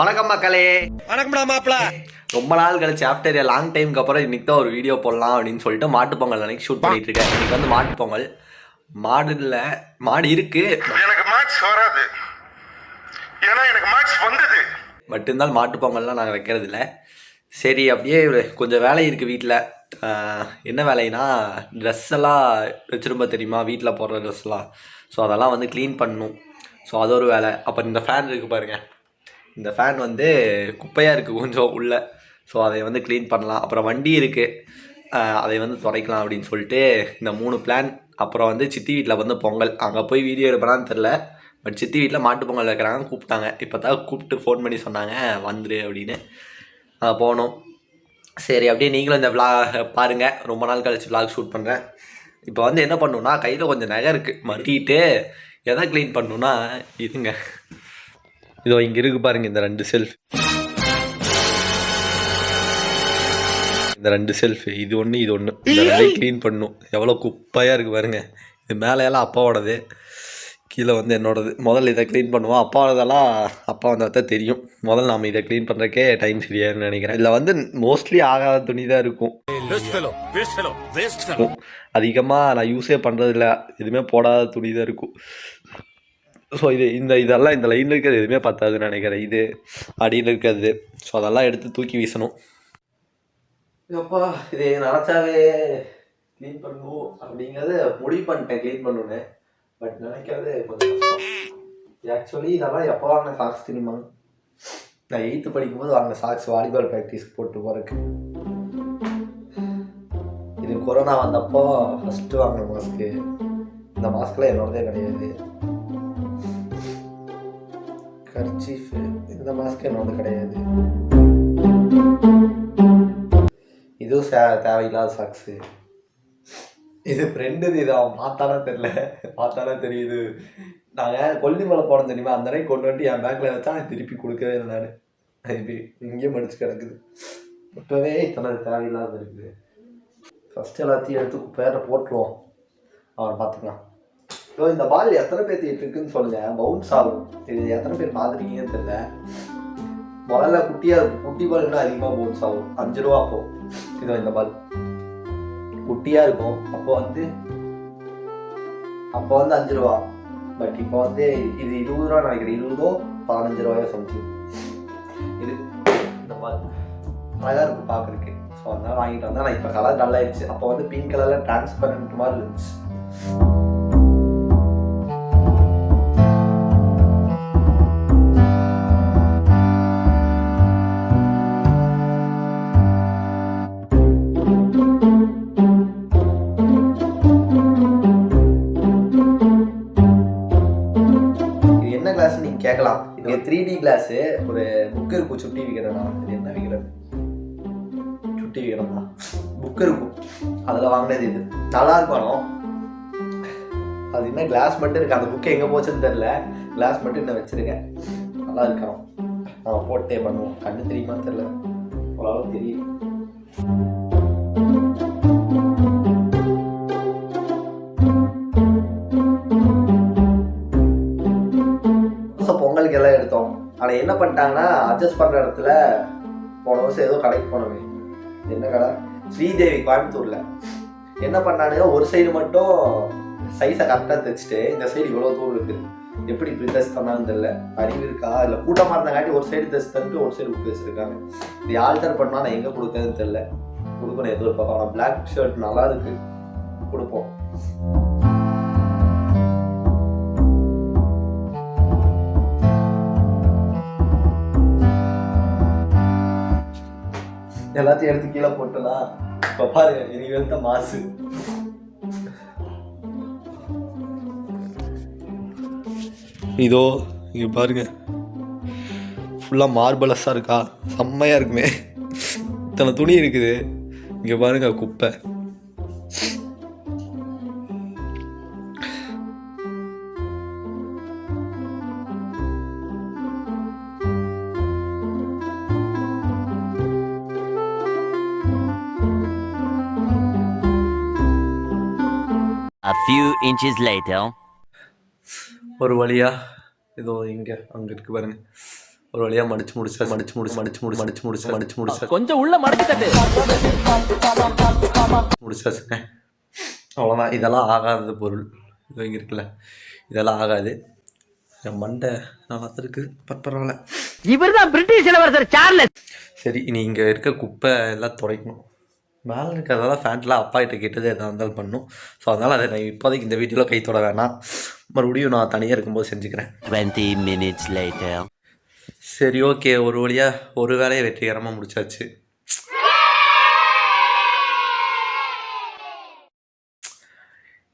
வணக்கம் மக்களே. வணக்கம்டா மாப்பிள. ரொம்ப நாள் கழிச்சு ஆஃப்டர் ஏ லாங் டைமுக்கு அப்புறம் இன்னைக்கு தான் ஒரு வீடியோ போடலாம் அப்படின்னு சொல்லிட்டு மாட்டுப்பொங்கல் அன்னைக்கு ஷூட் பண்ணிட்டு இருக்கேன். இன்னைக்கு வந்து மாட்டுப்பொங்கல். மாடு இல்லை, மாடு இருக்கு, எனக்கு மார்க்ஸ் வராது, ஏன்னா எனக்கு மார்க்ஸ் வந்தது. பட் இருந்தாலும் மாட்டுப்பொங்கல்லாம் நாங்கள் வைக்கிறது இல்லை. சரி, அப்படியே கொஞ்சம் வேலை இருக்குது வீட்டில். என்ன வேலைனா, ட்ரெஸ் எல்லாம் வச்சுருப்பா தெரியுமா, வீட்டில் போடுற ட்ரெஸ்லாம். ஸோ அதெல்லாம் வந்து க்ளீன் பண்ணணும். ஸோ அது ஒரு வேலை. அப்புறம் இந்த ஃபேன் இருக்குது பாருங்கள், இந்த ஃபேன் வந்து குப்பையாக இருக்குது கொஞ்சம் உள்ள. ஸோ அதை வந்து க்ளீன் பண்ணலாம். அப்புறம் வண்டி இருக்குது, அதை வந்து துடைக்கலாம் அப்படின்னு சொல்லிட்டு இந்த 3 பிளான். அப்புறம் வந்து சித்தி வீட்டில் வந்து பொங்கல், அங்கே போய் வீடியோ எடுப்பேனான்னு தெரில. பட் சித்தி வீட்டில் மாட்டு பொங்கல் வைக்கிறாங்க, கூப்பிட்டாங்க. இப்போ தான் கூப்பிட்டு ஃபோன் பண்ணி சொன்னாங்க வந்துரு அப்படின்னு. போனோம். சரி, அப்படியே நீங்களும் இந்த விளாக் பாருங்கள். ரொம்ப நாள் கழிச்சு விளாக் ஷூட் பண்ணுறேன். இப்போ வந்து என்ன பண்ணணுன்னா, கையில் கொஞ்சம் நகை இருக்குது, மறுக்கிட்டு எதை க்ளீன் பண்ணணுன்னா இதுங்க. இதோ இங்கே இருக்குது பாருங்கள், இந்த 2 செல்ஃப். இந்த 2 செல்ஃப், இது ஒன்று இது ஒன்று, இந்த 2 க்ளீன் பண்ணணும். எவ்வளோ குப்பையாக இருக்குது பாருங்கள். இது மேலேயெல்லாம் அப்பாவோடது, கீழே வந்து என்னோடது. முதல்ல இதை க்ளீன் பண்ணுவோம். அப்பாவோடதெல்லாம் அப்பா வந்தால் தான் தெரியும். முதல்ல நாம் இதை க்ளீன் பண்ணுறக்கே டைம் சரியான்னு நினைக்கிறேன். இதில் வந்து மோஸ்ட்லி ஆகாத துணி தான் இருக்கும். அதிகமாக நான் யூஸே பண்ணுறதில்ல, எதுவுமே போடாத துணி தான் இருக்கும். ஸோ இதெல்லாம் இந்த லைனில் இருக்கிறது எதுவுமே பத்தாதுன்னு நினைக்கிறேன். இது அடியில் இருக்கிறது. ஸோ அதெல்லாம் எடுத்து தூக்கி வீசணும். அப்பா, இது நினச்சாவே க்ளீன் பண்ணணும் அப்படிங்கிறது முடிவு பண்ணிட்டேன், க்ளீன் பண்ணணுன்னு. பட் நினைக்கிறது கொஞ்சம் கஷ்டம். ஆக்சுவலி இதெல்லாம் எப்போ வாங்கின சாக்ஸ் தெரியுமா? நான் 8th படிக்கும்போது வாங்கின சாக்ஸ், வாலிபால் ப்ராக்டிஸ்க்கு போட்டு போகிறதுக்கு. இது கொரோனா வந்தப்போ ஃபஸ்ட்டு வாங்கின மாஸ்க்கு. இந்த மாஸ்க்கெலாம் என்னோடதே கிடையாது. கர்ச்சீஃபு, இந்த மாஸ்க்கு என்னோடது கிடையாது. இதுவும் தேவையில்லாத சாக்ஸு. இது ஃப்ரெண்டு, இது அவன் பார்த்தானே தெரில, பார்த்தானே தெரியுது. நாங்கள் கொல்லிமலை போனோம் தெரியுமா, அந்த அன்னைக்கு கொண்டு வந்துட்டு என் பேக்கில் வச்சா நான் திருப்பி கொடுக்கவே இல்லை. நான் இது இங்கேயும் மடிச்சு கிடக்குது. இப்போவே இத்தனை தேவையில்லாத இருக்குது. ஃபஸ்ட்டு எல்லாத்தையும் எடுத்து குப்பையாட்ட போட்டுருவோம், அவனை பார்த்துக்கலாம். ஸோ இந்த பால் எத்தனை பேர் இருக்குன்னு சொல்லுங்கள், பவுன்ஸ் ஆகும். இது எத்தனை பேர் பார்த்துருக்கீங்கன்னு தெரியல. முதல்ல குட்டியாக இருக்கும், குட்டி பால் இன்னும் அதிகமாக பவுன்ஸ் ஆகும். 5 ரூபா அப்போ. இதோ இந்த பால் குட்டியாக இருக்கும், அப்போ வந்து 5 ரூபா. பட் இப்போ வந்து இது 20 ரூபா நினைக்கிறேன். 20 15 ரூபாயோ சம்திங். இது இந்த பால் அழகாக இருக்கும் பார்க்குறதுக்கு. ஸோ அதனால் வாங்கிட்டு வந்தேன். நான் இப்போ கலர் நல்லாயிடுச்சு. அப்போ வந்து பிங்க் கலரில் டிரான்ஸ்பரண்ட் மாதிரி இருந்துச்சு. கேட்கலாம். இது 3D கிளாஸு. ஒரு புக்கு இருக்கும், சுட்டி விற்கிறேன்னா. இது என்ன விற்கிறேன், சுட்டி விற்கிறேன் தான். புக்கு இருக்கும், அதில் வாங்கினது. இது நல்லா இருக்கணும். அது என்ன கிளாஸ் மட்டும் இருக்கு, அந்த புக்கு எங்கே போச்சுன்னு தெரில. கிளாஸ் மட்டும் இன்னும் வச்சுருக்கேன், நல்லா இருக்கணும். நம்ம போட்டே பண்ணுவோம். கண்ணு தெரியுமான்னு தெரில, ஓரளவு தெரியும். பொங்கலுக்கு எல்லாம் எடுத்தோம். ஆனால் என்ன பண்ணிட்டாங்கன்னா, அட்ஜஸ்ட் பண்ணுற இடத்துல போன வருஷம் ஏதோ கடைக்கு போனோமே, என்ன கடை, ஸ்ரீதேவி கோயம்புத்தூரில். என்ன பண்ணானுங்க, ஒரு சைடு மட்டும் சைஸை கரெக்டாக தைச்சிட்டு இந்த சைடு இவ்வளோ தூரம் இருக்குது. எப்படி இப்படி தைச்சு தந்தான்னு தெரியல. அறிவு இருக்கா இல்லை கூட்டமாக இருந்தங்காட்டி ஒரு சைடு தைச்சு தந்துட்டு ஒரு சைடு விட்டு வச்சுருக்காங்க. இது ஆல்டர் பண்ணால் நான் எங்கே கொடுக்குறதுன்னு தெரில. கொடுக்கணும் ஏதோ ஒரு பக்கம். ஆனால் பிளாக் ஷர்ட் நல்லா இருக்குது, கொடுப்போம். எல்லாத்தையும் எடுத்து கீழே போட்டனா. இப்போ பாருங்க, இனி எடுத்த மாசு. இதோ இங்கே பாருங்க, ஃபுல்லாக மார்பலஸாக இருக்கா, செம்மையாக இருக்குமே. இத்தனை துணி இருக்குது. இங்கே பாருங்க குப்பை. A few inches later. ஒரு வழியா இதோ இங்கே அங்கே இருக்கு பாருங்க, ஒரு வழியாக மடிச்சு முடிச்சா கொஞ்சம் உள்ள மடக்கி தட்டு. முடிச்சாச்சுங்க. அவ்வளோதான். இதெல்லாம் ஆகாத பொருள். இது இங்கே இருக்குல்ல, இதெல்லாம் ஆகாது. என் மண்டை நல்லா இருக்கு, பரவாயில்ல. இவர் தான் பிரிட்டிஷ் இளவரசர் சார்லஸ். சரி, இனி இங்கே இருக்க குப்பை எல்லாம் துடைக்கணும். மேலே இருக்கிறதெல்லாம் ஃபேண்ட்லாம் அப்பா கிட்ட கேட்டது எதாக இருந்தாலும் பண்ணும். ஸோ அதனால் அதை நான் இப்போதைக்கு இந்த வீட்டில் கை தொட வேணாம். மறுபடியும் நான் தனியாக இருக்கும்போது செஞ்சுக்கிறேன். 20 minutes later. சரி, ஓகே. ஒரு வழியாக ஒரு வேலையை வெற்றிகரமாக முடிச்சாச்சு.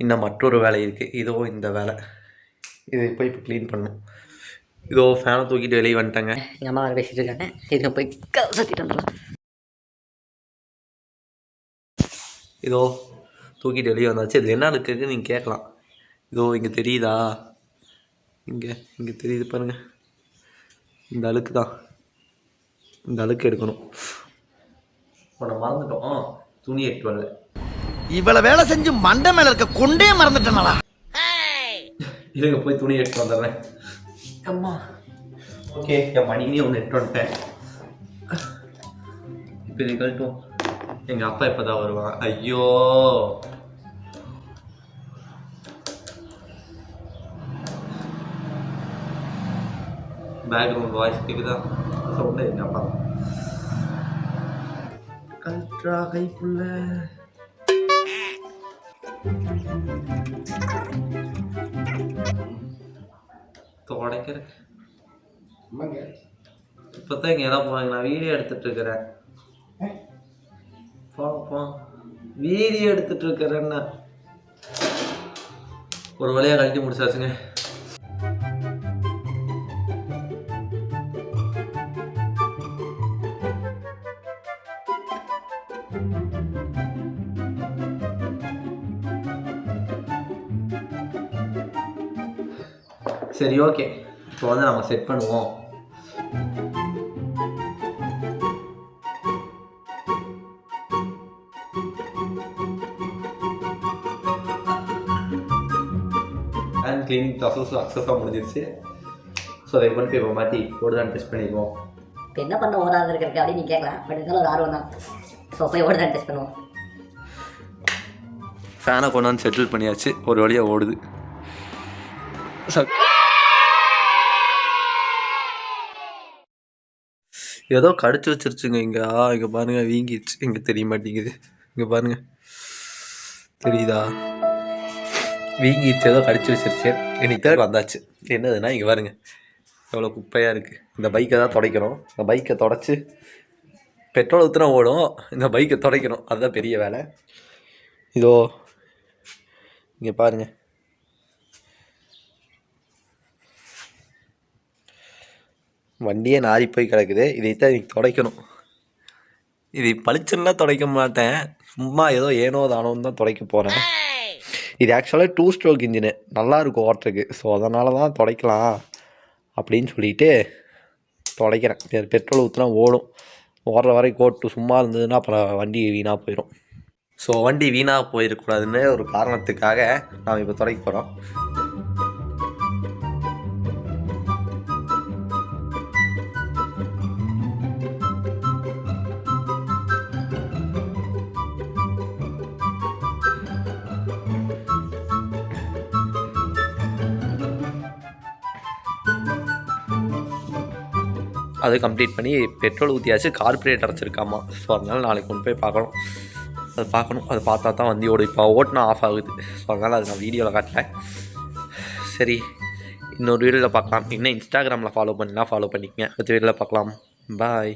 இன்னும் மற்றொரு வேலை இருக்குது. இதோ இந்த வேலை. இதை போய் இப்போ க்ளீன் பண்ணும். இதோ ஃபேனை தூக்கிட்டு வெளியே வந்துட்டேங்க. எங்கள் அம்மா வேறு பேசிகிட்டு இருக்காங்க. இதை போய் சுற்றிட்டு வந்துடலாம். இதோ தூக்கிட்டு வெளியே வந்தாச்சு. இது என்ன இருக்குதுன்னு நீங்கள் கேட்கலாம். இதோ இங்கே தெரியுதா? இங்கே தெரியுது பாருங்கள். இந்த அழுக்கு தான். இந்த அழுக்கு எடுக்கணும். இப்போ நான் மறந்துட்டோம், துணி எடுத்து வரல. இவ்வளவு வேலை செஞ்சு மண்டை மேல இருக்க கொண்டே மறந்துட்டேனடா. இதுங்க போய் துணி எடுத்து வந்துடுறேன். அம்மா, ஓகே. என் மணினே ஒன்று எடுத்து வந்துட்டேன். இப்போ இது கழட்டும். எங்கள் அப்பா இப்போ தான் வருவாங்க. ஐயோ, பேக்ரவுண்ட் வாய்ஸ் கேட்குதா? சவுண்டு எங்கள் அப்பா தான். கல்ட்ரா கைப்புள்ள. தொடக்கிறேன். இப்போ தான் இங்கே எதாவது போவாங்க. நான் வீடியோ எடுத்துகிட்டு இருக்கிறேன். வீடியோ எடுத்துட்டு இருக்கிறேன்னா ஒரு வழியாக கழட்டி முடிச்சாச்சுங்க. சரி, ஓகே. இப்போ வந்து நம்ம செட் பண்ணுவோம். ஹேண்ட் கிளீனிங் ப்ராசஸ் சக்ஸஸாக முடிஞ்சிருச்சு. ஸோ அதை கொண்டு போய் இப்போ மாற்றி ஓடுதான்னு டெஸ்ட் பண்ணிடுவோம். இப்போ என்ன பண்ண ஓடாது இருக்கிறதுக்கு அப்படின்னு நீ கேட்கலாம். பட் இருந்தாலும் ஒரு ஆர்வம் தான். ஸோ போய் ஓடுதான்னு டெஸ்ட் பண்ணுவோம். ஃபேனை கொண்டாந்து செட்டில் பண்ணியாச்சு. ஒரு வழியாக ஓடுது. ஏதோ கடிச்சு வச்சிருச்சுங்க. இங்கே பாருங்கள், வீங்கிடுச்சு. இங்கே தெரிய மாட்டேங்குது. இங்கே பாருங்கள், தெரியுதா? வீங்கிடுச்சு, ஏதோ கடிச்சு வச்சிருச்சு. இன்னைக்கு தேர்ட் வந்தாச்சு. என்னதுன்னா இங்கே பாருங்க, எவ்வளோ குப்பையாக இருக்குது. இந்த பைக்கை தான் துடைக்கணும். இந்த பைக்கை தொடச்சி பெட்ரோல் ஊற்றினா ஓடும். இந்த பைக்கை துடைக்கணும், அதுதான் பெரிய வேலை. இதோ இங்கே பாருங்கள், வண்டியே நாரி போய் கிடக்குது. இதைத்தான் இன்னைக்கு துடைக்கணும். இது பளிச்சுன்னா துடைக்க மாட்டேன், சும்மா ஏதோ ஏனோ தானோன்னு தான் துடைக்க போகிறேன். இது ஆக்சுவலாக 2 ஸ்ட்ரோக் இன்ஜினு, நல்லாயிருக்கும் ஓட்டுறதுக்கு. ஸோ அதனால தான் துடைக்கலாம் அப்படின்னு சொல்லிட்டு துடைக்கிறேன். பெட்ரோல் ஊற்றினா ஓடும். ஓடுற வரைக்கும் ஓட்டு சும்மா இருந்ததுன்னா அப்புறம் வண்டி வீணாக போயிடும். ஸோ வண்டி வீணாக போயிடக்கூடாதுன்னு ஒரு காரணத்துக்காக நாம் இப்போ துடைக்க போகிறோம். அது கம்ப்ளீட் பண்ணி பெட்ரோல் ஊற்றியாச்சு. கார்பரேட்டர் அரைச்சிருக்காமா. ஸோ அதனால் நாளைக்கு கொண்டு போய் பார்க்கணும். அது பார்த்தா தான் வண்டியோடு இப்போ ஓட்டினா ஆஃப் ஆகுது. ஸோ அதனால் அது நான் வீடியோவில் காட்டல. சரி, இன்னொரு வீடியோவில் பார்க்கலாம். இன்னும் இன்ஸ்டாகிராமில் ஃபாலோ பண்ணிக்கலாம், ஃபாலோ பண்ணிக்கங்க. அடுத்த வீடியோவில் பார்க்கலாம். பாய்.